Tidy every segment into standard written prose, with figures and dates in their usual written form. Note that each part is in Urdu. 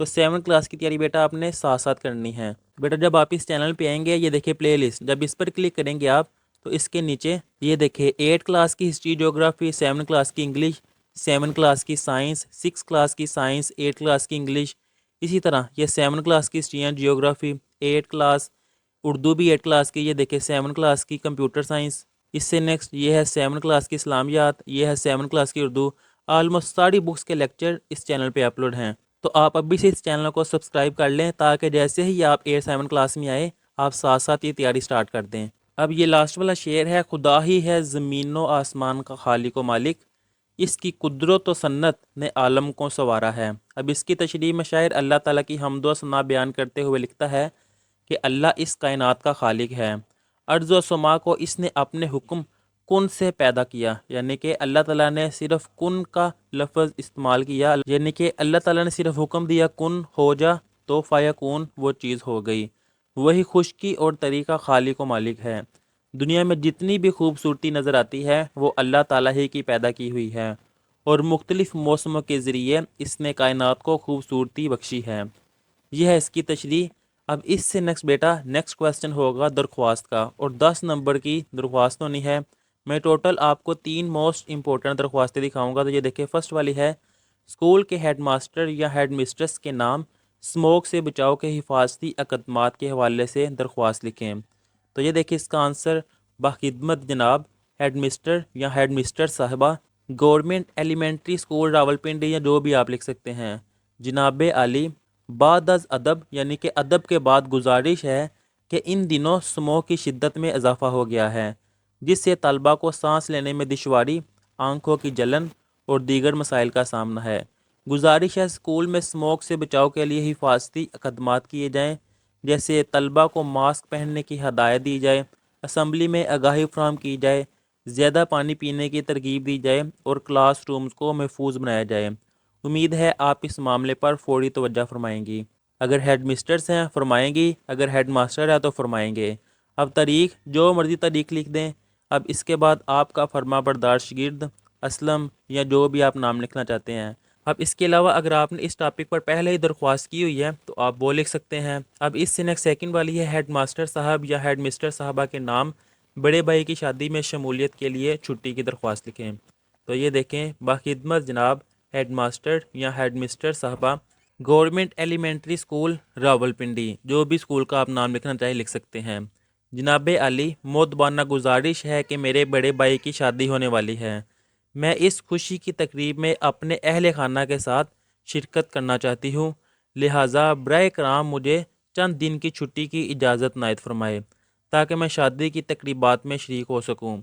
تو 7 کلاس کی تیاری بیٹا آپ نے ساتھ ساتھ کرنی ہے۔ بیٹا جب آپ اس چینل پہ آئیں گے، یہ دیکھیں پلے لسٹ، جب اس پر کلک کریں گے آپ تو اس کے نیچے یہ دیکھیں 8 کلاس کی ہسٹری جیوگرافی، 7 کلاس کی انگلش، 7 کلاس کی سائنس، 6 کلاس کی سائنس، 8 کلاس کی انگلش، اسی طرح یہ 7 کلاس کی history and geography, 8 class Urdu بھی 8 کلاس کی، یہ دیکھیں 7 کلاس کی کمپیوٹر سائنس، اس سے نیکسٹ یہ ہے 7 کلاس کی اسلامیات، یہ ہے 7 کلاس کی اردو۔ آلموسٹ ساری بکس کے لیکچر اس چینل پہ اپلوڈ ہیں، تو آپ ابھی سے اس چینل کو سبسکرائب کر لیں تاکہ جیسے ہی آپ 7 کلاس میں آئے آپ ساتھ ساتھ یہ تیاری سٹارٹ کر دیں۔ اب یہ لاسٹ والا شعر ہے، خدا ہی ہے زمین و آسمان کا خالق و مالک، اس کی قدرت و سنت نے عالم کو سنوارا ہے۔ اب اس کی تشریح میں شاعر اللہ تعالیٰ کی حمد و ثنا بیان کرتے ہوئے لکھتا ہے کہ اللہ اس کائنات کا خالق ہے، ارض و سما کو اس نے اپنے حکم کن سے پیدا کیا، یعنی کہ اللہ تعالیٰ نے صرف کن کا لفظ استعمال کیا، یعنی کہ اللہ تعالیٰ نے صرف حکم دیا کن ہو جا تو فیکون وہ چیز ہو گئی۔ وہی خشکی اور تری کا خالق و مالک ہے۔ دنیا میں جتنی بھی خوبصورتی نظر آتی ہے وہ اللہ تعالیٰ ہی کی پیدا کی ہوئی ہے، اور مختلف موسموں کے ذریعے اس نے کائنات کو خوبصورتی بخشی ہے۔ یہ ہے اس کی تشریح۔ اب اس سے نیکسٹ کویسچن ہوگا درخواست کا، اور 10 نمبر کی درخواست ہونی ہے۔ میں ٹوٹل آپ کو 3 موسٹ امپورٹنٹ درخواستیں دکھاؤں گا، تو یہ دیکھیں فرسٹ والی ہے، اسکول کے ہیڈ ماسٹر یا ہیڈ مسٹرس کے نام اسموک سے بچاؤ کے حفاظتی اقدامات کے حوالے سے درخواست لکھیں۔ تو یہ دیکھیں اس کا آنسر بخدمت جناب ہیڈ مسٹر یا ہیڈ مسٹر صاحبہ، گورنمنٹ ایلیمنٹری اسکول راولپنڈی، یا جو بھی آپ لکھ سکتے ہیں، جناب علی، بعد از ادب، یعنی کہ ادب کے بعد گزارش ہے کہ ان دنوں اسموک کی شدت میں اضافہ ہو گیا ہے، جس سے طلبہ کو سانس لینے میں دشواری، آنکھوں کی جلن اور دیگر مسائل کا سامنا ہے۔ گزارش ہے اسکول میں اسموک سے بچاؤ کے لیے حفاظتی اقدامات کیے جائیں، جیسے طلبہ کو ماسک پہننے کی ہدایت دی جائے، اسمبلی میں آگاہی فراہم کی جائے، زیادہ پانی پینے کی ترغیب دی جائے اور کلاس رومز کو محفوظ بنایا جائے۔ امید ہے آپ اس معاملے پر فوری توجہ فرمائیں گی۔ اگر ہیڈ مسٹرز ہیں فرمائیں گی، اگر ہیڈ ماسٹر ہے تو فرمائیں گے۔ اب تاریخ جو مرضی تاریخ لکھ دیں۔ اب اس کے بعد آپ کا فرما بردار شاگرد اسلم، یا جو بھی آپ نام لکھنا چاہتے ہیں۔ اب اس کے علاوہ اگر آپ نے اس ٹاپک پر پہلے ہی درخواست کی ہوئی ہے تو آپ وہ لکھ سکتے ہیں۔ اب اس سے نیکسٹ سیکنڈ والی ہے، ہیڈ ماسٹر صاحب یا ہیڈ مسٹر صاحبہ کے نام بڑے بھائی کی شادی میں شمولیت کے لیے چھٹی کی درخواست لکھیں۔ تو یہ دیکھیں بخدمت جناب ہیڈ ماسٹر یا ہیڈ مسٹر صاحبہ، گورنمنٹ ایلیمنٹری اسکول راولپنڈی، جو بھی اسکول کا آپ نام لکھنا چاہے لکھ سکتے ہیں۔ جناب علی، مؤدبانہ گزارش ہے کہ میرے بڑے بھائی کی شادی ہونے والی ہے، میں اس خوشی کی تقریب میں اپنے اہل خانہ کے ساتھ شرکت کرنا چاہتی ہوں، لہٰذا برائے کرام مجھے چند دن کی چھٹی کی اجازت عنایت فرمائے تاکہ میں شادی کی تقریبات میں شریک ہو سکوں۔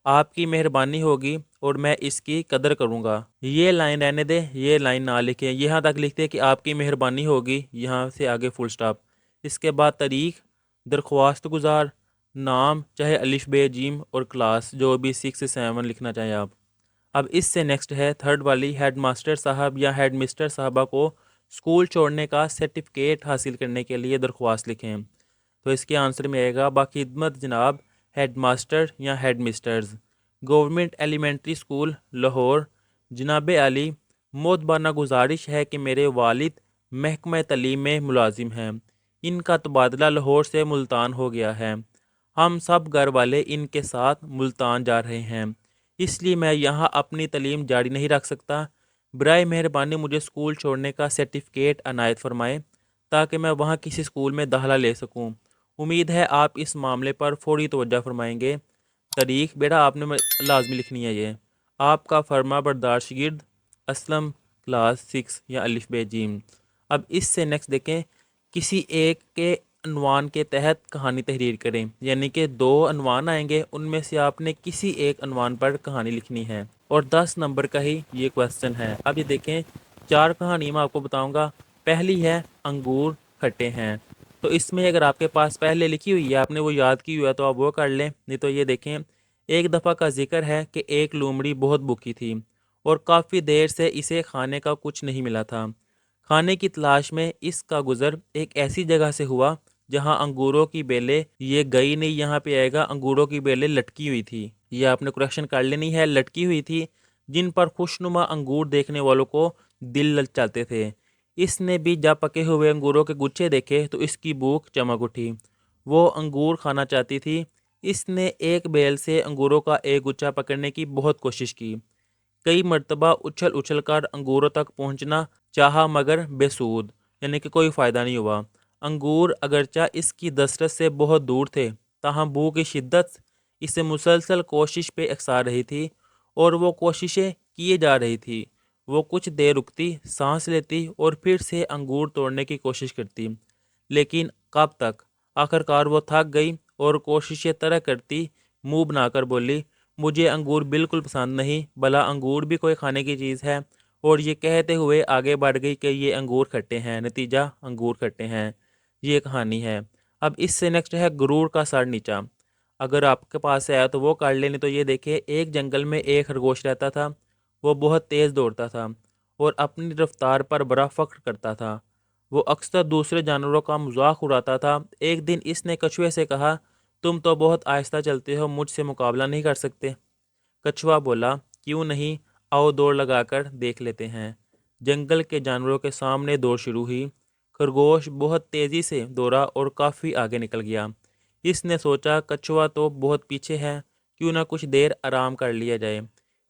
آپ کی مہربانی ہوگی اور میں اس کی قدر کروں گا۔ یہ لائن رہنے دیں، یہ لائن نہ لکھیں، یہاں تک لکھتے کہ آپ کی مہربانی ہوگی، یہاں سے آگے فل سٹاپ۔ اس کے بعد تاریخ، درخواست گزار، نام چاہے الف بے جیم، اور کلاس جو بھی 6 سے 7 لکھنا چاہیں آپ۔ اب اس سے نیکسٹ ہے تھرڈ والی، ہیڈ ماسٹر صاحب یا ہیڈ مسٹر صاحبہ کو اسکول چھوڑنے کا سرٹیفکیٹ حاصل کرنے کے لیے درخواست لکھیں۔ تو اس کے آنسر میں آئے گا بخدمت جناب ہیڈ ماسٹر یا head mistress, government elementary school Lahore, جناب علی، مؤدبانہ گزارش ہے کہ میرے والد محکمہ تعلیم میں ملازم ہیں، ان کا تبادلہ لاہور سے ملتان ہو گیا ہے، ہم سب گھر والے ان کے ساتھ ملتان جا رہے ہیں، اس لیے میں یہاں اپنی تعلیم جاری نہیں رکھ سکتا، برائے مہربانی مجھے اسکول چھوڑنے کا سرٹیفکیٹ عنایت فرمائیں تاکہ میں وہاں کسی اسکول میں داخلہ لے سکوں۔ امید ہے آپ اس معاملے پر فوری توجہ فرمائیں گے۔ تاریخ بیٹا آپ نے لازمی لکھنی ہے یہ، آپ کا فرما بردار شاگرد اسلم، کلاس 6 یا الف بے جیم۔ اب اس سے نیکسٹ دیکھیں، کسی ایک کے عنوان کے تحت کہانی تحریر کریں، یعنی کہ 2 عنوان آئیں گے، ان میں سے آپ نے کسی ایک عنوان پر کہانی لکھنی ہے، اور 10 نمبر کا ہی یہ کویسچن ہے۔ اب یہ دیکھیں 4 کہانی میں آپ کو بتاؤں گا۔ پہلی ہے انگور کھٹے ہیں، تو اس میں اگر آپ کے پاس پہلے لکھی ہوئی ہے، آپ نے وہ یاد کی ہوئی ہے تو آپ وہ کر لیں، نہیں تو یہ دیکھیں ایک دفعہ کا ذکر ہے کہ ایک لومڑی بہت بھوکی تھی اور کافی دیر سے اسے کھانے کا کچھ نہیں ملا تھا۔ کھانے کی تلاش میں اس کا گزر ایک ایسی جگہ سے ہوا جہاں انگوروں کی بیلیں، یہ گئی نہیں، یہاں پہ آئے گا انگوروں کی بیلیں لٹکی ہوئی تھی، یہ آپ نے کریکشن کر لینی ہے، لٹکی ہوئی تھی، جن پر خوشنما انگور دیکھنے والوں کو دل للچاتے تھے۔ اس نے بھی جب پکے ہوئے انگوروں کے گچھے دیکھے تو اس کی بھوک چمک اٹھی، وہ انگور کھانا چاہتی تھی۔ اس نے ایک بیل سے انگوروں کا ایک گچھا پکڑنے کی بہت کوشش کی، کئی مرتبہ اچھل اچھل کر انگوروں تک پہنچنا چاہا مگر بے سود، یعنی کہ کوئی فائدہ نہیں ہوا۔ انگور اگرچہ اس کی دسترس سے بہت دور تھے، تاہم بھوک کی شدت اسے مسلسل کوشش پہ اکسا رہی تھی اور وہ کوششیں کیے جا رہی تھی۔ وہ کچھ دیر رکتی، سانس لیتی اور پھر سے انگور توڑنے کی کوشش کرتی، لیکن کب تک؟ آخرکار وہ تھک گئی اور کوششیں طرح کرتی منہ بنا کر بولی، مجھے انگور بالکل پسند نہیں، بھلا انگور بھی کوئی کھانے کی چیز ہے؟ اور یہ کہتے ہوئے آگے بڑھ گئی کہ یہ انگور کھٹے ہیں، نتیجہ انگور کھٹے ہیں۔ یہ کہانی ہے۔ اب اس سے نیکسٹ ہے غرور کا سر نیچا۔ اگر آپ کے پاس ہے تو وہ کر لیں، نہیں تو یہ دیکھیں، ایک جنگل میں ایک خرگوش رہتا تھا۔ وہ بہت تیز دوڑتا تھا اور اپنی رفتار پر بڑا فخر کرتا تھا۔ وہ اکثر دوسرے جانوروں کا مذاق اڑاتا تھا۔ ایک دن اس نے کچھوے سے کہا، تم تو بہت آہستہ چلتے ہو، مجھ سے مقابلہ نہیں کر سکتے؟ کچھوا بولا، کیوں نہیں، آؤ دوڑ لگا کر دیکھ لیتے ہیں۔ جنگل کے جانوروں کے سامنے دوڑ شروع ہوئی۔ خرگوش بہت تیزی سے دوڑا اور کافی آگے نکل گیا۔ اس نے سوچا کچھوا تو بہت پیچھے ہے، کیوں نہ کچھ دیر آرام کر لیا جائے۔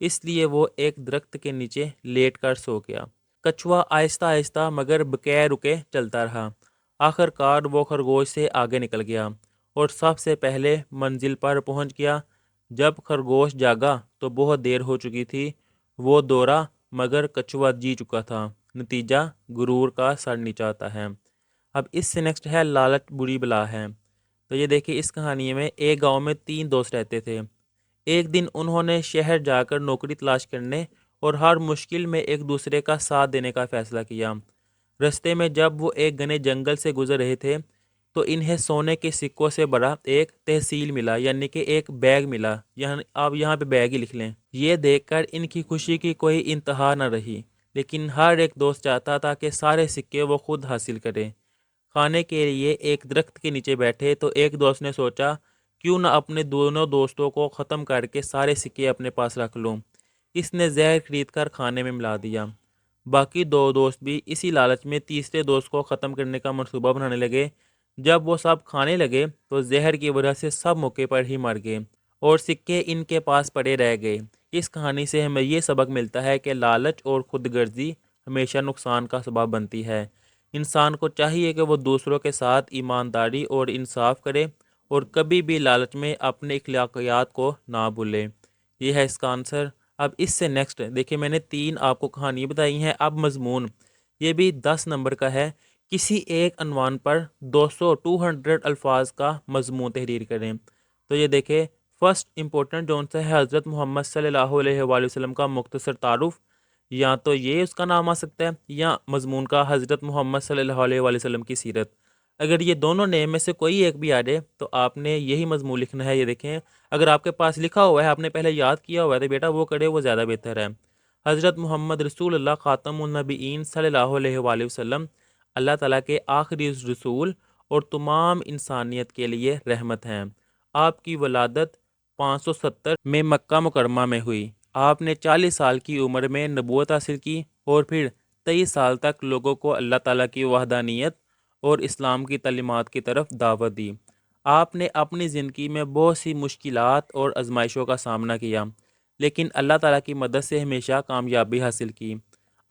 اس لیے وہ ایک درخت کے نیچے لیٹ کر سو گیا۔ کچھوا آہستہ آہستہ مگر بغیر رکے چلتا رہا۔ آخر کار وہ خرگوش سے آگے نکل گیا اور سب سے پہلے منزل پر پہنچ گیا۔ جب خرگوش جاگا تو بہت دیر ہو چکی تھی۔ وہ دوڑا مگر کچھوا جی چکا تھا۔ نتیجہ غرور کا سر نیچا ہوتا ہے۔ اب اس سے نیکسٹ ہے لالچ بری بلا ہے۔ تو یہ دیکھیے، اس کہانی میں ایک گاؤں میں 3 دوست رہتے تھے۔ ایک دن انہوں نے شہر جا کر نوکری تلاش کرنے اور ہر مشکل میں ایک دوسرے کا ساتھ دینے کا فیصلہ کیا۔ رستے میں جب وہ ایک گھنے جنگل سے گزر رہے تھے تو انہیں سونے کے سکوں سے بڑا ایک تحصیل ملا، یعنی کہ ایک بیگ ملا۔ آپ یہاں پہ بیگ ہی لکھ لیں۔ یہ دیکھ کر ان کی خوشی کی کوئی انتہا نہ رہی، لیکن ہر ایک دوست چاہتا تھا کہ سارے سکے وہ خود حاصل کرے۔ کھانے کے لیے ایک درخت کے نیچے بیٹھے تو ایک دوست نے سوچا، کیوں نہ اپنے دونوں دوستوں کو ختم کر کے سارے سکے اپنے پاس رکھ لوں۔ اس نے زہر خرید کر کھانے میں ملا دیا۔ باقی 2 دوست بھی اسی لالچ میں تیسرے دوست کو ختم کرنے کا منصوبہ بنانے لگے۔ جب وہ سب کھانے لگے تو زہر کی وجہ سے سب موقع پر ہی مر گئے اور سکے ان کے پاس پڑے رہ گئے۔ اس کہانی سے ہمیں یہ سبق ملتا ہے کہ لالچ اور خود غرضی ہمیشہ نقصان کا سبب بنتی ہے۔ انسان کو چاہیے کہ وہ دوسروں کے ساتھ ایمانداری اور انصاف کرے اور کبھی بھی لالچ میں اپنے اخلاقیات کو نہ بھولے۔ یہ ہے اس کا آنسر۔ اب اس سے نیکسٹ دیکھیں، میں نے 3 آپ کو کہانی بتائی ہیں۔ اب مضمون یہ بھی 10 نمبر کا ہے۔ کسی ایک عنوان پر 200 الفاظ کا مضمون تحریر کریں۔ تو یہ دیکھیں، فرسٹ امپورٹنٹ جون سا ہے حضرت محمد صلی اللہ علیہ وآلہ وسلم کا مختصر تعارف، یا تو یہ اس کا نام آ سکتا ہے یا مضمون کا حضرت محمد صلی اللہ علیہ وآلہ وسلم کی سیرت۔ اگر یہ دونوں نیم میں سے کوئی ایک بھی آ جائے تو آپ نے یہی مضمون لکھنا ہے۔ یہ دیکھیں، اگر آپ کے پاس لکھا ہوا ہے، آپ نے پہلے یاد کیا ہوا ہے تو بیٹا وہ کرے، وہ زیادہ بہتر ہے۔ حضرت محمد رسول اللہ خاتم النبیین صلی اللہ علیہ وآلہ وسلم اللہ تعالیٰ کے آخری رسول اور تمام انسانیت کے لیے رحمت ہیں۔ آپ کی ولادت 570 میں مکہ مکرمہ میں ہوئی۔ آپ نے 40 سال کی عمر میں نبوت حاصل کی اور پھر 23 سال تک لوگوں کو اللہ تعالیٰ کی وحدانیت اور اسلام کی تعلیمات کی طرف دعوت دی۔ آپ نے اپنی زندگی میں بہت سی مشکلات اور آزمائشوں کا سامنا کیا، لیکن اللہ تعالیٰ کی مدد سے ہمیشہ کامیابی حاصل کی۔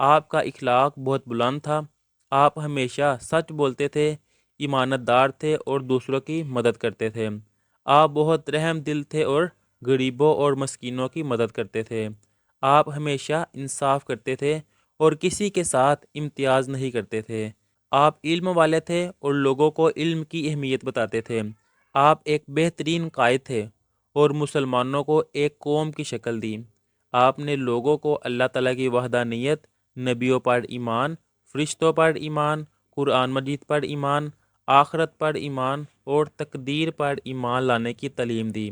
آپ کا اخلاق بہت بلند تھا۔ آپ ہمیشہ سچ بولتے تھے، ایمانت دار تھے اور دوسروں کی مدد کرتے تھے۔ آپ بہت رحم دل تھے اور غریبوں اور مسکینوں کی مدد کرتے تھے۔ آپ ہمیشہ انصاف کرتے تھے اور کسی کے ساتھ امتیاز نہیں کرتے تھے۔ آپ علم والے تھے اور لوگوں کو علم کی اہمیت بتاتے تھے۔ آپ ایک بہترین قائد تھے اور مسلمانوں کو ایک قوم کی شکل دی۔ آپ نے لوگوں کو اللہ تعالیٰ کی وحدانیت، نبیوں پر ایمان، فرشتوں پر ایمان، قرآن مجید پر ایمان، آخرت پر ایمان اور تقدیر پر ایمان لانے کی تعلیم دی۔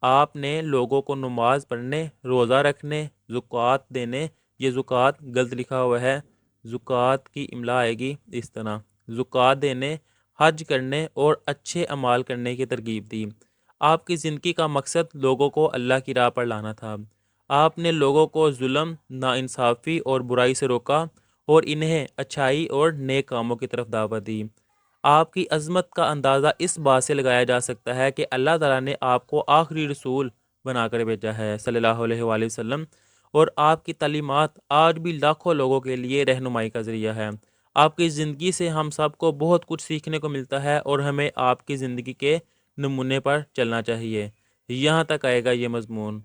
آپ نے لوگوں کو نماز پڑھنے، روزہ رکھنے، زکوٰۃ دینے، یہ زکوٰۃ غلط لکھا ہوا ہے، زکوٰۃ کی املا آئے گی اس طرح، زکوٰۃ دینے، حج کرنے اور اچھے اعمال کرنے کی ترغیب دی۔ آپ کی زندگی کا مقصد لوگوں کو اللہ کی راہ پر لانا تھا۔ آپ نے لوگوں کو ظلم، ناانصافی اور برائی سے روکا اور انہیں اچھائی اور نیک کاموں کی طرف دعوت دی۔ آپ کی عظمت کا اندازہ اس بات سے لگایا جا سکتا ہے کہ اللہ تعالیٰ نے آپ کو آخری رسول بنا کر بھیجا ہے صلی اللہ علیہ وآلہ وسلم، اور آپ کی تعلیمات آج بھی لاکھوں لوگوں کے لیے رہنمائی کا ذریعہ ہے۔ آپ کی زندگی سے ہم سب کو بہت کچھ سیکھنے کو ملتا ہے اور ہمیں آپ کی زندگی کے نمونے پر چلنا چاہیے۔ یہاں تک آئے گا یہ مضمون۔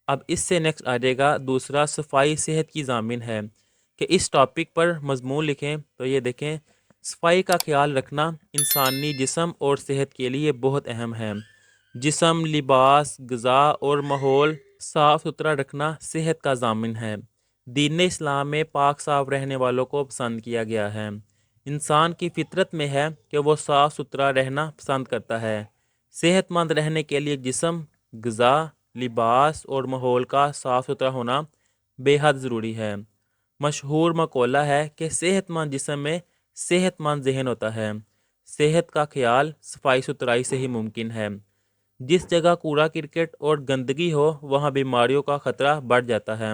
اب اس سے نیکسٹ آ جائے گا دوسرا، صفائی صحت کی ضامن ہے، کہ اس ٹاپک پر مضمون لکھیں تو یہ دیکھیں، صفائی کا خیال رکھنا انسانی جسم اور صحت کے لیے بہت اہم ہے۔ جسم، لباس، غذا اور ماحول صاف ستھرا رکھنا صحت کا ضامن ہے۔ دین اسلام میں پاک صاف رہنے والوں کو پسند کیا گیا ہے۔ انسان کی فطرت میں ہے کہ وہ صاف ستھرا رہنا پسند کرتا ہے۔ صحت مند رہنے کے لیے جسم، غذا، لباس اور ماحول کا صاف ستھرا ہونا بے حد ضروری ہے۔ مشہور مقولہ ہے کہ صحت مند جسم میں صحت مند ذہن ہوتا ہے۔ صحت کا خیال صفائی ستھرائی سے ہی ممکن ہے۔ جس جگہ کوڑا کرکٹ اور گندگی ہو وہاں بیماریوں کا خطرہ بڑھ جاتا ہے۔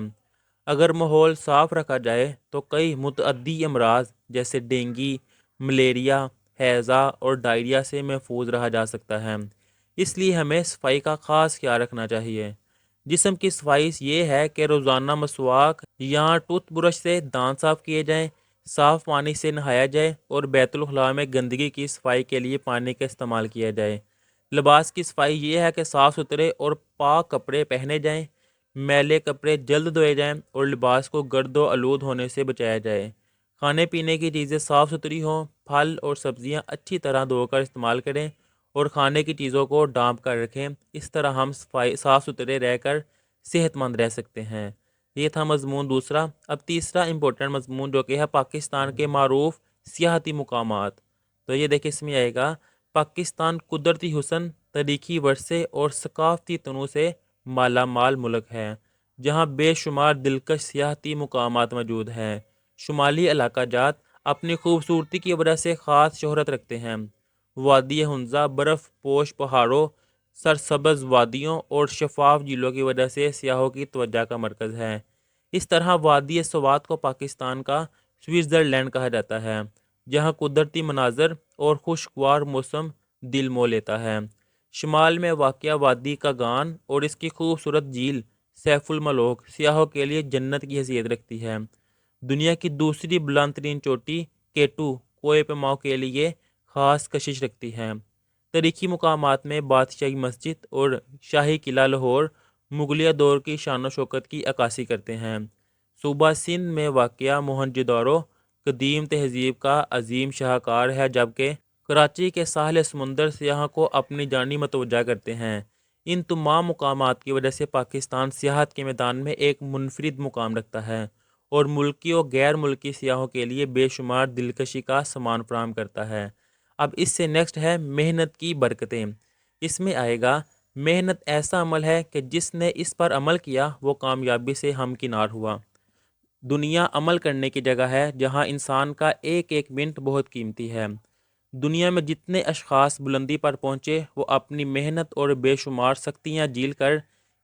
اگر ماحول صاف رکھا جائے تو کئی متعدی امراض جیسے ڈینگی، ملیریا، ہیضہ اور ڈائریا سے محفوظ رہا جا سکتا ہے۔ اس لیے ہمیں صفائی کا خاص خیال رکھنا چاہیے۔ جسم کی صفائی یہ ہے کہ روزانہ مسواک یا ٹوتھ برش سے دانت صاف کیے جائیں، صاف پانی سے نہایا جائے اور بیت الخلاء میں گندگی کی صفائی کے لیے پانی کا استعمال کیا جائے۔ لباس کی صفائی یہ ہے کہ صاف ستھرے اور پاک کپڑے پہنے جائیں، میلے کپڑے جلد دھوئے جائیں اور لباس کو گرد و آلود ہونے سے بچایا جائے۔ کھانے پینے کی چیزیں صاف ستھری ہوں، پھل اور سبزیاں اچھی طرح دھو کر استعمال کریں اور کھانے کی چیزوں کو ڈانپ کر رکھیں۔ اس طرح ہم صاف ستھرے رہ کر صحت مند رہ سکتے ہیں۔ یہ تھا مضمون دوسرا۔ اب تیسرا امپورٹنٹ مضمون جو کہ ہے پاکستان کے معروف سیاحتی مقامات، تو یہ دیکھیں اس میں آئے گا، پاکستان قدرتی حسن، تاریخی ورثے اور ثقافتی تنوع سے مالا مال ملک ہے، جہاں بے شمار دلکش سیاحتی مقامات موجود ہیں۔ شمالی علاقہ جات اپنی خوبصورتی کی وجہ سے خاص شہرت رکھتے ہیں۔ وادی ہنزہ برف پوش پہاڑوں، سرسبز وادیوں اور شفاف جھیلوں کی وجہ سے سیاحوں کی توجہ کا مرکز ہے۔ اس طرح وادی سوات کو پاکستان کا سوئٹزرلینڈ کہا جاتا ہے، جہاں قدرتی مناظر اور خوشگوار موسم دل مو لیتا ہے۔ شمال میں واقع وادی کا گان اور اس کی خوبصورت جھیل سیف الملوک سیاحوں کے لیے جنت کی حیثیت رکھتی ہے۔ دنیا کی دوسری بلند ترین چوٹی کیٹو کوہ پیماؤ کے لیے خاص کشش رکھتی ہے۔ تاریخی مقامات میں بادشاہی مسجد اور شاہی قلعہ لاہور مغلیہ دور کی شان و شوکت کی عکاسی کرتے ہیں۔ صوبہ سندھ میں واقع موہنجو داڑو قدیم تہذیب کا عظیم شاہکار ہے، جبکہ کراچی کے ساحل سمندر سیاحوں کو اپنی جانب متوجہ کرتے ہیں۔ ان تمام مقامات کی وجہ سے پاکستان سیاحت کے میدان میں ایک منفرد مقام رکھتا ہے اور ملکی اور غیر ملکی سیاحوں کے لیے بے شمار دلکشی کا سامان فراہم کرتا ہے۔ اب اس سے نیکسٹ ہے محنت کی برکتیں۔ اس میں آئے گا، محنت ایسا عمل ہے کہ جس نے اس پر عمل کیا وہ کامیابی سے ہمکنار ہوا۔ دنیا عمل کرنے کی جگہ ہے جہاں انسان کا ایک ایک منٹ بہت قیمتی ہے۔ دنیا میں جتنے اشخاص بلندی پر پہنچے وہ اپنی محنت اور بے شمار سختیاں جھیل کر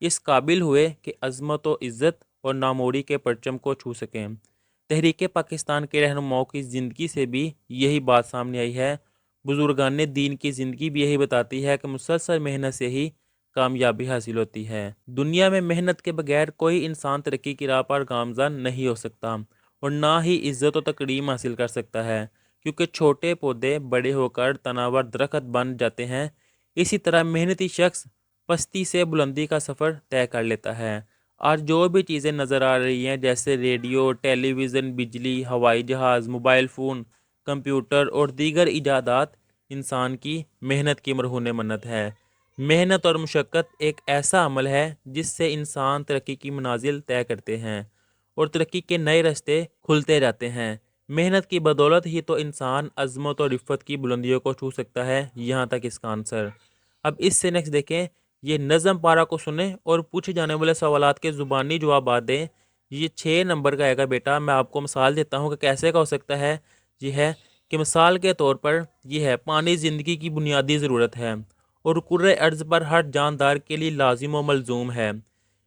اس قابل ہوئے کہ عظمت و عزت اور ناموری کے پرچم کو چھو سکیں۔ تحریک پاکستان کے رہنماؤں کی زندگی سے بھی یہی بات سامنے آئی ہے۔ بزرگان دین کی زندگی بھی یہی بتاتی ہے کہ مسلسل محنت سے ہی کامیابی حاصل ہوتی ہے۔ دنیا میں محنت کے بغیر کوئی انسان ترقی کی راہ پر گامزن نہیں ہو سکتا اور نہ ہی عزت و تکریم حاصل کر سکتا ہے، کیونکہ چھوٹے پودے بڑے ہو کر تناور درخت بن جاتے ہیں، اسی طرح محنتی شخص پستی سے بلندی کا سفر طے کر لیتا ہے۔ آج جو بھی چیزیں نظر آ رہی ہیں جیسے ریڈیو، ٹیلی ویژن، بجلی، ہوائی جہاز، موبائل فون، کمپیوٹر اور دیگر ایجادات انسان کی محنت کی مرہون منت ہے۔ محنت اور مشقت ایک ایسا عمل ہے جس سے انسان ترقی کی منازل طے کرتے ہیں اور ترقی کے نئے راستے کھلتے جاتے ہیں۔ محنت کی بدولت ہی تو انسان عظمت اور رفت کی بلندیوں کو چھو سکتا ہے۔ یہاں تک اس کا آنسر۔ اب اس سے نیکسٹ دیکھیں، یہ نظم پارہ کو سنیں اور پوچھے جانے والے سوالات کے زبانی جوابات دیں۔ یہ 6 نمبر کا آئے گا بیٹا۔ میں آپ کو مثال دیتا ہوں کہ کیسے کا ہو سکتا ہے۔ یہ ہے کہ مثال کے طور پر یہ ہے، پانی زندگی کی بنیادی ضرورت ہے اور کرۂ ارض پر ہر جاندار کے لیے لازم و ملزوم ہے۔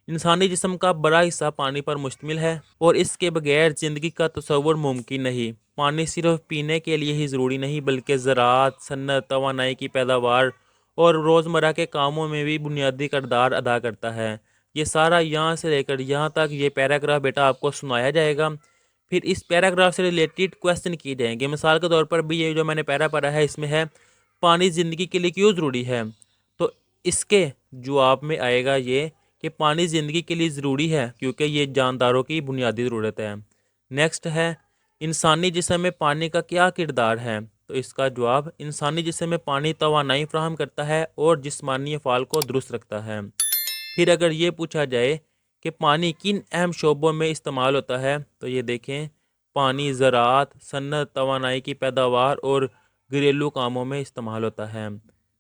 انسانی جسم کا بڑا حصہ پانی پر مشتمل ہے اور اس کے بغیر زندگی کا تصور ممکن نہیں۔ پانی صرف پینے کے لیے ہی ضروری نہیں بلکہ زراعت، صنعت، توانائی کی پیداوار اور روزمرہ کے کاموں میں بھی بنیادی کردار ادا کرتا ہے۔ یہ سارا یہاں سے لے کر یہاں تک یہ پیراگراف بیٹا آپ کو سنایا جائے گا، پھر اس پیراگراف سے ریلیٹڈ کویسچن کیے جائیں گے۔ مثال کے طور پر بھی یہ جو میں نے پیرا پڑھا ہے اس میں ہے پانی زندگی کے لیے کیوں ضروری ہے، تو اس کے جواب میں آئے گا یہ کہ پانی زندگی کے لیے ضروری ہے کیونکہ یہ جانداروں کی بنیادی ضرورت ہے۔ نیکسٹ ہے انسانی جسم میں پانی کا کیا کردار ہے، تو اس کا جواب انسانی جسم میں پانی توانائی فراہم کرتا ہے اور جسمانی افعال کو درست رکھتا ہے۔ پھر اگر یہ پوچھا جائے کہ پانی کن اہم شعبوں میں استعمال ہوتا ہے، تو یہ دیکھیں پانی زراعت، صنعت، توانائی کی پیداوار اور گھریلو کاموں میں استعمال ہوتا ہے۔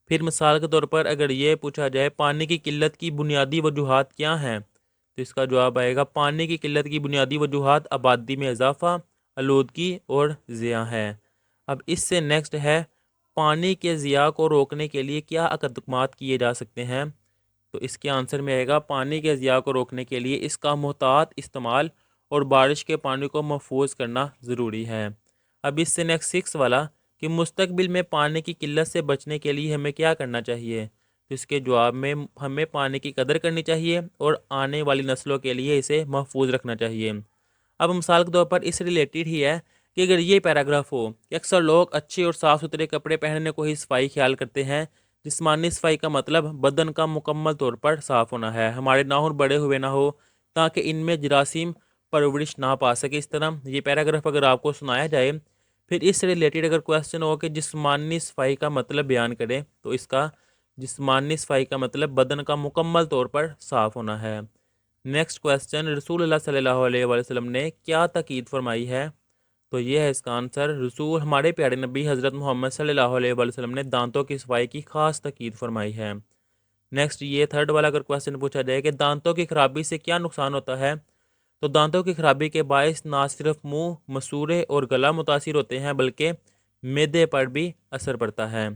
پھر مثال کے طور پر اگر یہ پوچھا جائے پانی کی قلت کی بنیادی وجوہات کیا ہیں، تو اس کا جواب آئے گا پانی کی قلت کی بنیادی وجوہات آبادی میں اضافہ، آلودگی اور ضیاع ہے۔ اب اس سے نیکسٹ ہے پانی کے ضیاع کو روکنے کے لیے کیا اقدامات کیے جا سکتے ہیں، تو اس کے آنسر میں آئے گا پانی کے ضیاع کو روکنے کے لیے اس کا محتاط استعمال اور بارش کے پانی کو محفوظ کرنا ضروری ہے۔ اب اس سے نیکسٹ 6 والا کہ مستقبل میں پانی کی قلت سے بچنے کے لیے ہمیں کیا کرنا چاہیے، تو اس کے جواب میں ہمیں پانی کی قدر کرنی چاہیے اور آنے والی نسلوں کے لیے اسے محفوظ رکھنا چاہیے۔ اب مثال کے طور پر اس ریلیٹڈ ہی ہے کہ اگر یہ پیراگراف ہو کہ اکثر لوگ اچھے اور صاف ستھرے کپڑے پہننے کو ہی صفائی خیال کرتے ہیں، جسمانی صفائی کا مطلب بدن کا مکمل طور پر صاف ہونا ہے، ہمارے ناخن بڑے ہوئے نہ ہو تاکہ ان میں جراثیم پرورش نہ پا سکے۔ اس طرح یہ پیراگراف اگر آپ کو سنایا جائے پھر اس سے ریلیٹڈ اگر کویسچن ہو کہ جسمانی صفائی کا مطلب بیان کرے، تو اس کا جسمانی صفائی کا مطلب بدن کا مکمل طور پر صاف ہونا ہے۔ نیکسٹ کویسچن رسول اللہ صلی اللہ علیہ وآلہ وسلم نے کیا تاکید فرمائی ہے، تو یہ ہے اس کا آنسر رسول ہمارے پیارے نبی حضرت محمد صلی اللہ علیہ وآلہ وسلم نے دانتوں کی صفائی کی خاص تاکید فرمائی ہے۔ نیکسٹ یہ تھرڈ والا اگر کویسچن پوچھا جائے کہ دانتوں کی خرابی سے کیا نقصان ہوتا ہے، تو دانتوں کی خرابی کے باعث نہ صرف منہ، مسورے اور گلا متاثر ہوتے ہیں بلکہ معدے پر بھی اثر پڑتا ہے۔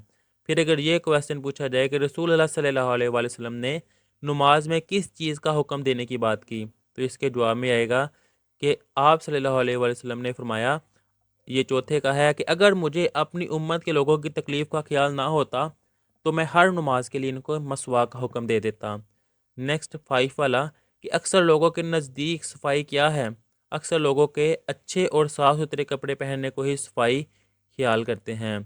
پھر اگر یہ کویسچن پوچھا جائے کہ رسول اللہ صلی اللہ علیہ وآلہ وسلم نے نماز میں کس چیز کا حکم دینے کی بات کی، تو اس کے جواب میں آئے گا کہ آپ صلی اللہ علیہ وآلہ وسلم نے فرمایا، یہ چوتھے کا ہے کہ اگر مجھے اپنی امت کے لوگوں کی تکلیف کا خیال نہ ہوتا تو میں ہر نماز کے لیے ان کو مسواک کا حکم دے دیتا۔ نیکسٹ 5 والا کہ اکثر لوگوں کے نزدیک صفائی کیا ہے، اکثر لوگوں کے اچھے اور صاف ستھرے کپڑے پہننے کو ہی صفائی خیال کرتے ہیں۔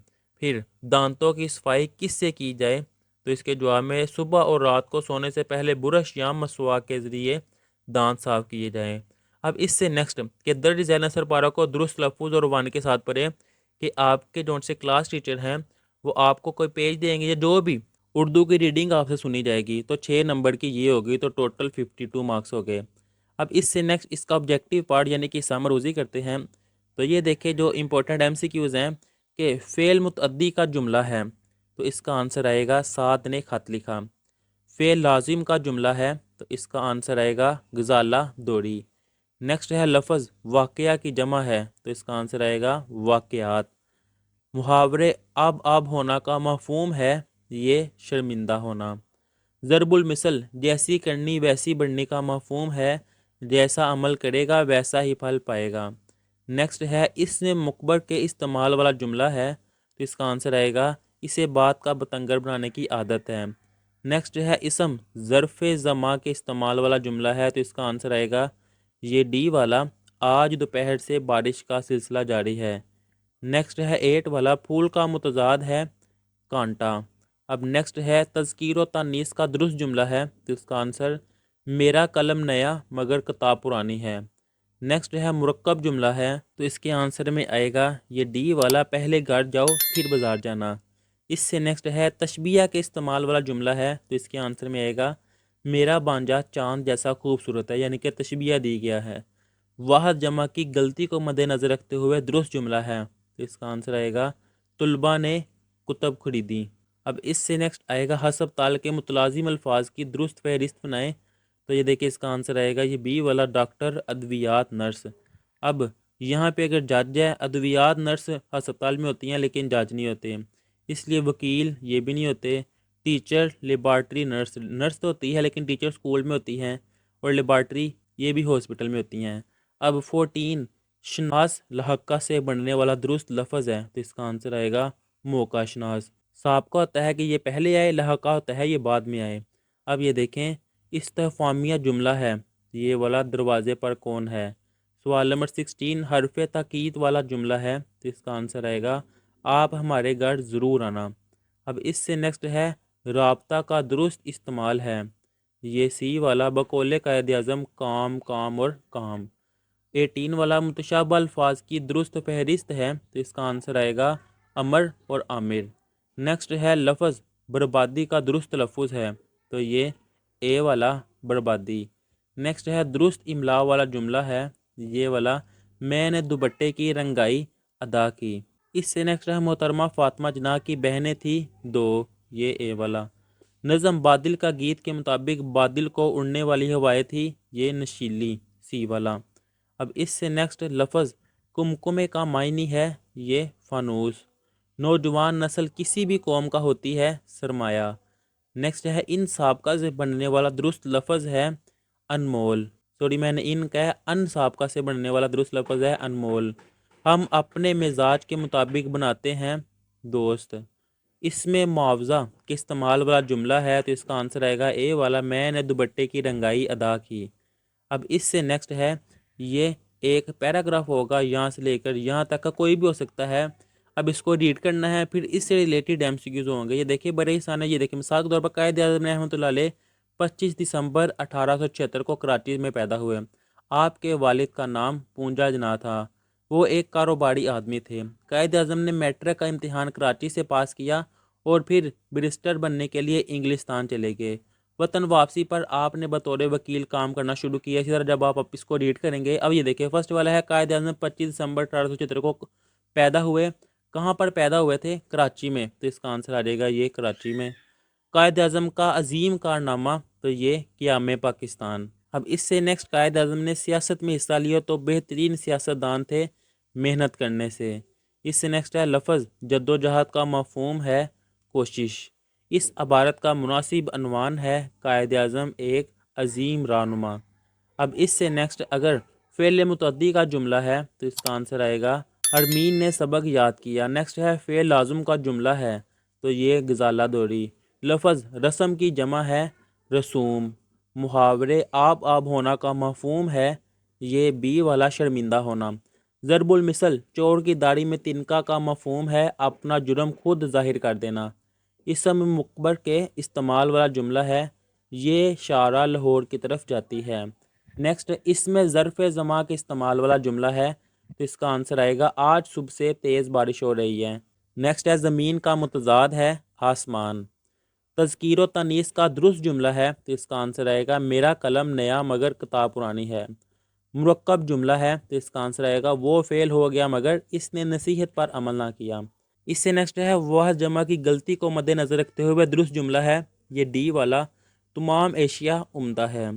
پھر دانتوں کی صفائی کس سے کی جائے، تو اس کے جواب میں صبح اور رات کو سونے سے پہلے برش یا مسواک کے ذریعے دانت صاف کیے جائیں۔ اب اس سے نیکسٹ کہ درج ذیل نثر پارہ کو درست لفظ اور وان کے ساتھ پڑھیں کہ آپ کے جو سے کلاس ٹیچر ہیں وہ آپ کو کوئی پیج دیں گے یا جو بھی اردو کی ریڈنگ آپ سے سنی جائے گی تو 6 نمبر کی یہ ہوگی، تو ٹوٹل 52 مارکس ہو گئے۔ اب اس سے نیکسٹ اس کا آبجیکٹیو پارٹ یعنی کہ سمروزی کرتے ہیں، تو یہ دیکھیں جو امپورٹنٹ MCQs ہیں کہ فعل متعدی کا جملہ ہے، تو اس کا آنسر آئے گا سعد نے خط لکھا۔ فعل لازم کا جملہ ہے تو اس کا آنسر آئے گا غزالہ دوڑی۔ نیکسٹ ہے لفظ واقعہ کی جمع ہے تو اس کا آنسر آئے گا واقعات۔ محاورے اب ہونا کا مفہوم ہے یہ شرمندہ ہونا۔ ضرب المثل جیسی کرنی ویسی بڑھنی کا مفہوم ہے جیسا عمل کرے گا ویسا ہی پھل پائے گا۔ نیکسٹ ہے اس میں مقبر کے استعمال والا جملہ ہے تو اس کا آنسر آئے گا اسے بات کا بتنگر بنانے کی عادت ہے۔ نیکسٹ ہے اسم ظرف زماں کے استعمال والا جملہ ہے تو اس کا آنسر آئے گا یہ ڈی والا آج دوپہر سے بارش کا سلسلہ جاری ہے۔ نیکسٹ ہے 8 والا پھول کا متضاد ہے کانٹا۔ اب نیکسٹ ہے تذکیر و تانیث کا درست جملہ ہے تو اس کا آنسر میرا قلم نیا مگر کتاب پرانی ہے۔ نیکسٹ ہے مرکب جملہ ہے تو اس کے آنسر میں آئے گا یہ ڈی والا پہلے گھر جاؤ پھر بازار جانا۔ اس سے نیکسٹ ہے تشبیہ کے استعمال والا جملہ ہے تو اس کے آنسر میں آئے گا میرا بانجا چاند جیسا خوبصورت ہے، یعنی کہ تشبیہ دی گیا ہے۔ واحد جمع کی غلطی کو مد نظر رکھتے ہوئے درست جملہ ہے تو اس کا آنسر آئے گا طلباء نے کتب خریدی۔ اب اس سے نیکسٹ آئے گا حسب تال کے متلازم الفاظ کی درست فہرست بنائیں تو یہ دیکھیں اس کا آنسر آئے گا یہ بی والا ڈاکٹر، ادویات، نرس۔ اب یہاں پہ اگر جج ہے ادویات نرس ہسپتال میں ہوتی ہیں لیکن جج نہیں ہوتے، اس لیے وکیل یہ بھی نہیں ہوتے، ٹیچر لیبارٹری نرس تو ہوتی ہے لیکن ٹیچر اسکول میں ہوتی ہیں، اور لیبارٹری یہ بھی ہاسپٹل میں ہوتی ہیں۔ اب 14 شناس لحقہ سے بننے والا درست لفظ ہے، تو اس کا آنسر آئے گا موقع شناس۔ سابقہ ہوتا ہے کہ یہ پہلے آئے، لحقہ ہوتا ہے یہ بعد میں آئے۔ اب یہ دیکھیں استفہامیہ جملہ ہے، یہ والا دروازے پر کون ہے۔ سوال نمبر 16 حرف تاکید والا جملہ ہے، تو اس کا آنسر آئے گا آپ ہمارے گھر ضرور آنا۔ اب اس سے نیکسٹ ہے رابطہ کا درست استعمال ہے، یہ سی والا بقول قائد اعظم کام کام اور کام۔ 18 والا متشابہ الفاظ کی درست فہرست ہے، تو اس کا آنسر آئے گا امر اور عامر۔ نیکسٹ ہے لفظ بربادی کا درست لفظ ہے، تو یہ اے والا بربادی۔ نیکسٹ ہے درست املا والا جملہ ہے، یہ والا میں نے دوپٹے کی رنگائی ادا کی۔ اس سے نیکسٹ ہے محترمہ فاطمہ جناح کی بہنیں تھی 2، یہ اے والا۔ نظم بادل کا گیت کے مطابق بادل کو اڑنے والی ہوائیں تھی، یہ نشیلی، سی والا۔ اب اس سے نیکسٹ لفظ کمکمے کا معنی ہے، یہ فانوس۔ نوجوان نسل کسی بھی قوم کا ہوتی ہے، سرمایہ۔ نیکسٹ ہے ان سابقہ سے بننے والا درست لفظ ہے انمول، سوری میں نے ان کہا ان سابقہ سے بننے والا درست لفظ ہے انمول۔ ہم اپنے مزاج کے مطابق بناتے ہیں دوست۔ اس میں معاوضہ کے استعمال والا جملہ ہے، تو اس کا آنسر آئے گا اے والا میں نے دوپٹے کی رنگائی ادا کی۔ اب اس سے نیکسٹ ہے یہ ایک پیراگراف ہوگا، یہاں سے لے کر یہاں تک کا کوئی بھی ہو سکتا ہے۔ اب اس کو ریڈ کرنا ہے، پھر اس سے ریلیٹڈ ایم سی کیوز ہوں گے۔ یہ دیکھیں بڑے آسان ہے، یہ دیکھیں مثال کے طور پر قائد اعظم رحمۃ اللہ علیہ 25 دسمبر 1876 کو کراچی میں پیدا ہوئے۔ آپ کے والد کا نام پونجا جناح تھا، وہ ایک کاروباری آدمی تھے۔ قائد اعظم نے میٹرک کا امتحان کراچی سے پاس کیا اور پھر بیرسٹر بننے کے لیے انگلستان چلے گئے۔ وطن واپسی پر آپ نے بطور وکیل کام کرنا شروع کیا۔ اسی طرح جب آپ اس کو ریڈ کریں گے، اب یہ دیکھیں فرسٹ والا ہے قائد اعظم 25 دسمبر 1876 کو پیدا ہوئے۔ کہاں پر پیدا ہوئے تھے؟ کراچی میں، تو اس کا آنسر آ جائے گا یہ کراچی میں۔ قائد اعظم کا عظیم کارنامہ، تو یہ قیام پاکستان۔ اب اس سے نیکسٹ قائد اعظم نے سیاست میں حصہ لیا تو بہترین سیاستدان تھے محنت کرنے سے۔ اس سے نیکسٹ ہے لفظ جدوجہد کا مفہوم ہے کوشش۔ اس عبارت کا مناسب عنوان ہے قائد اعظم ایک عظیم رہنما۔ اب اس سے نیکسٹ اگر فعل متعدی کا جملہ ہے، تو اس کا آنسر آئے گا ارمین نے سبق یاد کیا۔ نیکسٹ ہے فعل لازم کا جملہ ہے، تو یہ غزالہ دوری۔ لفظ رسم کی جمع ہے رسوم۔ محاورے آب آب ہونا کا مفہوم ہے، یہ بی والا شرمندہ ہونا۔ ضرب المثل چور کی داڑھی میں تنکا کا مفہوم ہے اپنا جرم خود ظاہر کر دینا۔ اسم مقبر کے استعمال والا جملہ ہے، یہ شارع لاہور کی طرف جاتی ہے۔ نیکسٹ اس میں ظرف زمان کے استعمال والا جملہ ہے، تو اس کا آنسر آئے گا آج صبح سے تیز بارش ہو رہی ہے۔ نیکسٹ ہے زمین کا متضاد ہے آسمان۔ تذکیر و تانیث کا درست جملہ ہے، تو اس کا آنسر آئے گا میرا قلم نیا مگر کتاب پرانی ہے۔ مرکب جملہ ہے، تو اس کا آنسر آئے گا وہ فعل ہو گیا مگر اس نے نصیحت پر عمل نہ کیا۔ اس سے نیکسٹ ہے وہ جمع کی غلطی کو مد نظر رکھتے ہوئے درست جملہ ہے، یہ ڈی والا تمام اشیاء عمدہ ہے۔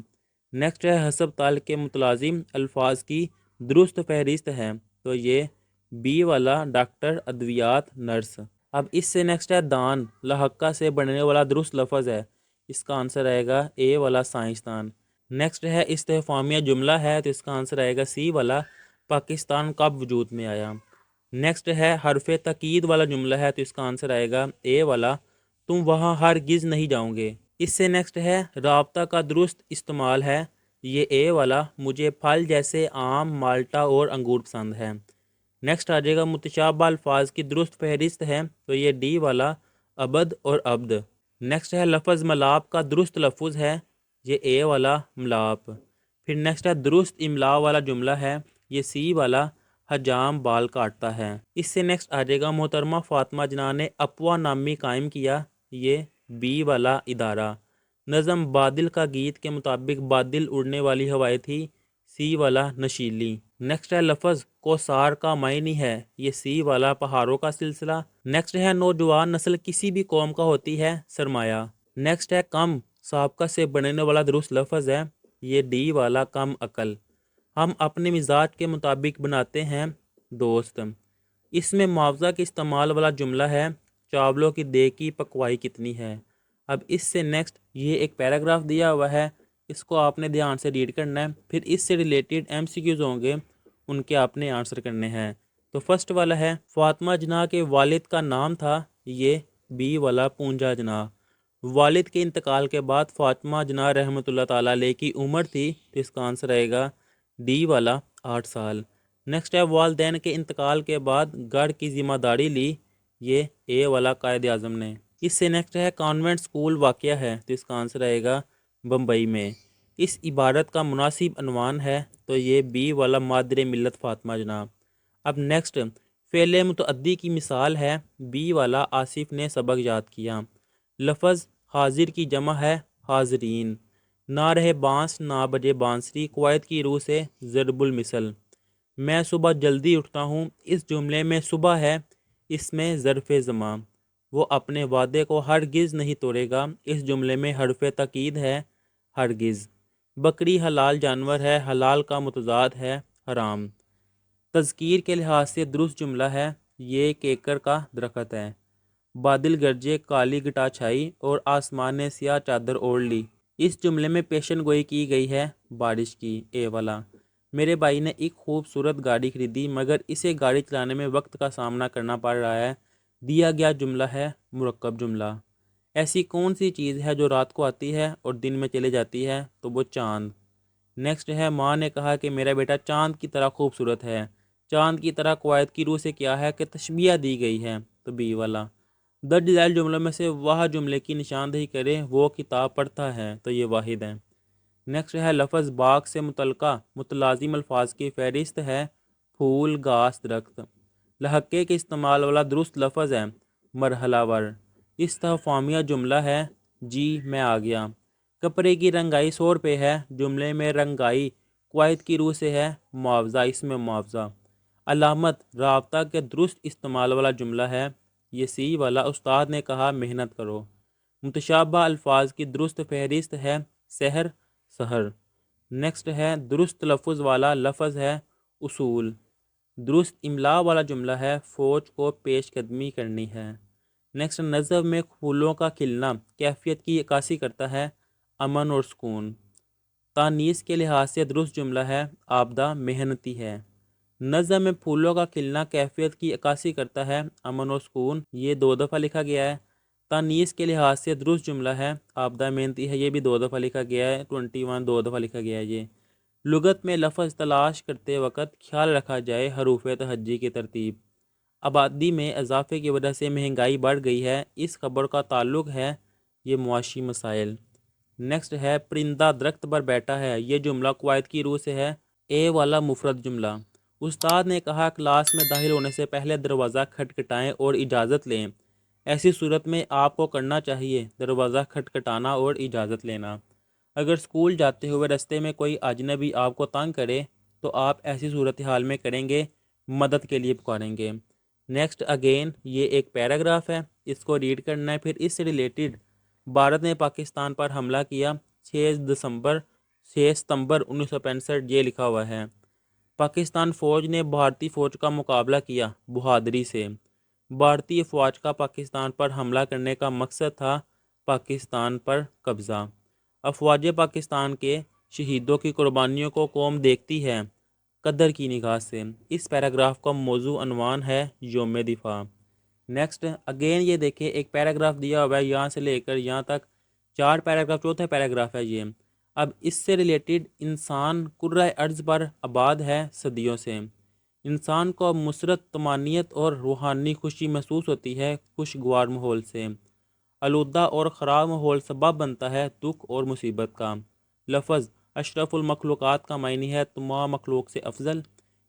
نیکسٹ ہے ہسپتال کے متلازم الفاظ کی درست فہرست ہے، تو یہ بی والا ڈاکٹر ادویات نرس۔ اب اس سے نیکسٹ ہے دان لحقہ سے بننے والا درست لفظ ہے، اس کا آنسر آئے گا اے والا سائنسدان۔ نیکسٹ ہے استفہامیہ جملہ ہے، تو اس کا آنسر آئے گا سی والا پاکستان کب وجود میں آیا۔ نیکسٹ ہے حرف تاکید والا جملہ ہے، تو اس کا آنسر آئے گا اے والا تم وہاں ہرگز نہیں جاؤ گے۔ اس سے نیکسٹ ہے رابطہ کا درست استعمال ہے، یہ اے والا مجھے پھل جیسے آم مالٹا اور انگور پسند ہے۔ نیکسٹ آ جائے گا متشابہ الفاظ کی درست فہرست ہے، تو یہ ڈی والا ابد اور عبد۔ نیکسٹ ہے لفظ ملاپ کا درست لفظ ہے، یہ اے والا ملاپ۔ پھر نیکسٹ ہے درست املا والا جملہ ہے، یہ سی والا حجام بال کاٹتا ہے۔ اس سے نیکسٹ آ جائے گا محترمہ فاطمہ جناح نے اپوا نامی قائم کیا، یہ بی والا ادارہ۔ نظم بادل کا گیت کے مطابق بادل اڑنے والی ہوائیں تھی، سی والا نشیلی۔ نیکسٹ ہے لفظ کوثار کا معنی ہے، یہ سی والا پہاڑوں کا سلسلہ۔ نیکسٹ ہے نوجوان نسل کسی بھی قوم کا ہوتی ہے، سرمایہ۔ نیکسٹ ہے کم سابقہ سے بننے والا درست لفظ ہے، یہ ڈی والا کم عقل۔ ہم اپنے مزاج کے مطابق بناتے ہیں دوست۔ اس میں معاوضہ کے استعمال والا جملہ ہے چاولوں کی دیگ کی پکوائی کتنی ہے۔ اب اس سے نیکسٹ یہ ایک پیراگراف دیا ہوا ہے، اس کو آپ نے دھیان سے ریڈ کرنا ہے، پھر اس سے ریلیٹڈ MCQs ہوں گے، ان کے آپ نے آنسر کرنے ہیں۔ تو فرسٹ والا ہے فاطمہ جناح کے والد کا نام تھا، یہ بی والا پونجا جناح۔ والد کے انتقال کے بعد فاطمہ جناح رحمۃ اللہ تعالیٰ علیہ کی عمر تھی، تو اس کا آنسر آئے گا ڈی والا 8 سال۔ نیکسٹ ہے والدین کے انتقال کے بعد گڑھ کی ذمہ داری لی، یہ اے والا قائد اعظم نے۔ اس سے نیکسٹ ہے کانوینٹ سکول واقع ہے، تو اس کا آنسر آئے گا بمبئی میں۔ اس عبارت کا مناسب عنوان ہے، تو یہ بی والا مادر ملت فاطمہ جناح۔ اب نیکسٹ فعل متعدی کی مثال ہے، بی والا آصف نے سبق یاد کیا۔ لفظ حاضر کی جمع ہے حاضرین۔ نہ رہے بانس نہ بجے بانسری، قواعد کی روح سے ضرب المثل۔ میں صبح جلدی اٹھتا ہوں، اس جملے میں صبح ہے، اس میں ظرف زمان۔ وہ اپنے وعدے کو ہرگز نہیں توڑے گا، اس جملے میں حرف تاکید ہے ہرگز۔ بکری حلال جانور ہے، حلال کا متضاد ہے حرام۔ تذکیر کے لحاظ سے درست جملہ ہے، یہ کیکر کا درخت ہے۔ بادل گرجے کالی گھٹا چھائی اور آسمان نے سیاہ چادر اوڑھ لی، اس جملے میں پیشن گوئی کی گئی ہے بارش کی، اے والا۔ میرے بھائی نے ایک خوبصورت گاڑی خریدی مگر اسے گاڑی چلانے میں وقت کا سامنا کرنا پڑ رہا ہے، دیا گیا جملہ ہے مرکب جملہ۔ ایسی کون سی چیز ہے جو رات کو آتی ہے اور دن میں چلے جاتی ہے، تو وہ چاند۔ نیکسٹ ہے ماں نے کہا کہ میرا بیٹا چاند کی طرح خوبصورت ہے۔ چاند کی طرح قواعد کی روح سے کیا ہے کہ تشبیہ دی گئی ہے، تو بی والا۔ درج ذیل جملوں میں سے وہ جملے کی نشاندہی کرے وہ کتاب پڑھتا ہے، تو یہ واحد ہے۔ نیکسٹ ہے لفظ باغ سے متعلقہ متلازم الفاظ کی فہرست ہے، پھول گھاس درخت۔ لحقے کے استعمال والا درست لفظ ہے مرحلہ ور۔ استفہامیہ جملہ ہے، جی میں آ گیا۔ کپڑے کی رنگائی 100 روپے ہے، جملے میں رنگائی قواعد کی روح سے ہے معاوضہ، اس میں معاوضہ۔ علامت رابطہ کے درست استعمال والا جملہ ہے، یہ سی والا استاد نے کہا محنت کرو۔ متشابہ الفاظ کی درست فہرست ہے سحر سحر۔ نیکسٹ ہے درست تلفظ والا لفظ ہے اصول۔ درست املا والا جملہ ہے فوج کو پیش قدمی کرنی ہے۔ نیکسٹ نظم میں پھولوں کا کھلنا کیفیت کی عکاسی کرتا ہے امن اور سکون۔ تانیث کے لحاظ سے درست جملہ ہے آبدہ محنتی ہے۔ نظم میں پھولوں کا کھلنا کیفیت کی عکاسی کرتا ہے امن و سکون، یہ 2 دفعہ لکھا گیا ہے۔ تانیث کے لحاظ سے درست جملہ ہے آبدہ محنتی ہے، یہ بھی 2 دفعہ لکھا گیا ہے، 21 2 دفعہ لکھا گیا ہے یہ۔ لغت میں لفظ تلاش کرتے وقت خیال رکھا جائے حروف تہجی کی ترتیب۔ آبادی میں اضافے کی وجہ سے مہنگائی بڑھ گئی ہے، اس خبر کا تعلق ہے یہ معاشی مسائل۔ نیکسٹ ہے پرندہ درخت پر بیٹھا ہے، یہ جملہ قواعد کی روح سے ہے اے والا مفرد جملہ۔ استاد نے کہا کلاس میں داخل ہونے سے پہلے دروازہ کھٹکھٹائیں اور اجازت لیں، ایسی صورت میں آپ کو کرنا چاہیے دروازہ کھٹکھٹانا اور اجازت لینا۔ اگر سکول جاتے ہوئے رستے میں کوئی اجنبی آپ کو تنگ کرے تو آپ ایسی صورتحال میں کریں گے مدد کے لیے پکاریں گے۔ نیکسٹ اگین یہ ایک پیراگراف ہے، اس کو ریڈ کرنا ہے، پھر اس سے ریلیٹڈ بھارت نے پاکستان پر حملہ کیا 6 ستمبر 1965، یہ لکھا ہوا ہے۔ پاکستان فوج نے بھارتی فوج کا مقابلہ کیا بہادری سے۔ بھارتی افواج کا پاکستان پر حملہ کرنے کا مقصد تھا پاکستان پر قبضہ۔ افواج پاکستان کے شہیدوں کی قربانیوں کو قوم دیکھتی ہے قدر کی نگاہ سے۔ اس پیراگراف کا موضوع عنوان ہے یوم دفاع۔ نیکسٹ اگین یہ دیکھیں ایک پیراگراف دیا ہوا ہے، یہاں سے لے کر یہاں تک 4 پیراگراف، چوتھا پیراگراف ہے یہ۔ اب اس سے ریلیٹڈ انسان کرۂ ارض پر آباد ہے صدیوں سے۔ انسان کو مسرت طمانینت اور روحانی خوشی محسوس ہوتی ہے خوشگوار ماحول سے۔ آلودہ اور خراب ماحول سبب بنتا ہے دکھ اور مصیبت کا۔ لفظ اشرف المخلوقات کا معنی ہے تمام مخلوق سے افضل۔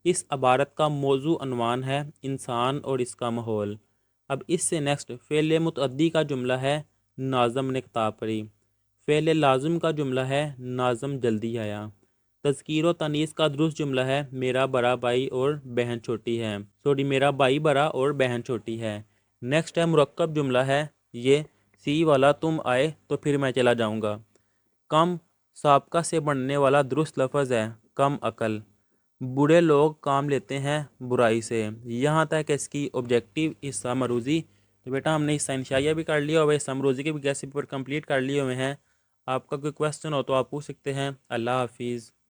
اس عبارت کا موضوع عنوان ہے انسان اور اس کا ماحول۔ اب اس سے نیکسٹ فعل متعدی کا جملہ ہے ناظم نے کتاب پڑھی۔ فعل لازم کا جملہ ہے ناظم جلدی آیا۔ تذکیر و تانیث کا درست جملہ ہے میرا بڑا بھائی اور بہن چھوٹی ہے، میرا بھائی بڑا اور بہن چھوٹی ہے۔ نیکسٹ ہے مرکب جملہ ہے، یہ سی والا تم آئے تو پھر میں چلا جاؤں گا۔ کم سابقہ سے بننے والا درست لفظ ہے کم عقل۔ برے لوگ کام لیتے ہیں برائی سے، یہاں تک اس کی آبجیکٹیو حصہ مروزی۔ تو بیٹا ہم نے حصہ انشائیہ بھی کر لیا ہوئے، حصہ مروزی کے بھی گیس پیپر کمپلیٹ کر لیے ہوئے ہیں۔ آپ کا کوئی کویسچن ہو تو آپ پوچھ سکتے ہیں۔ اللہ حافظ۔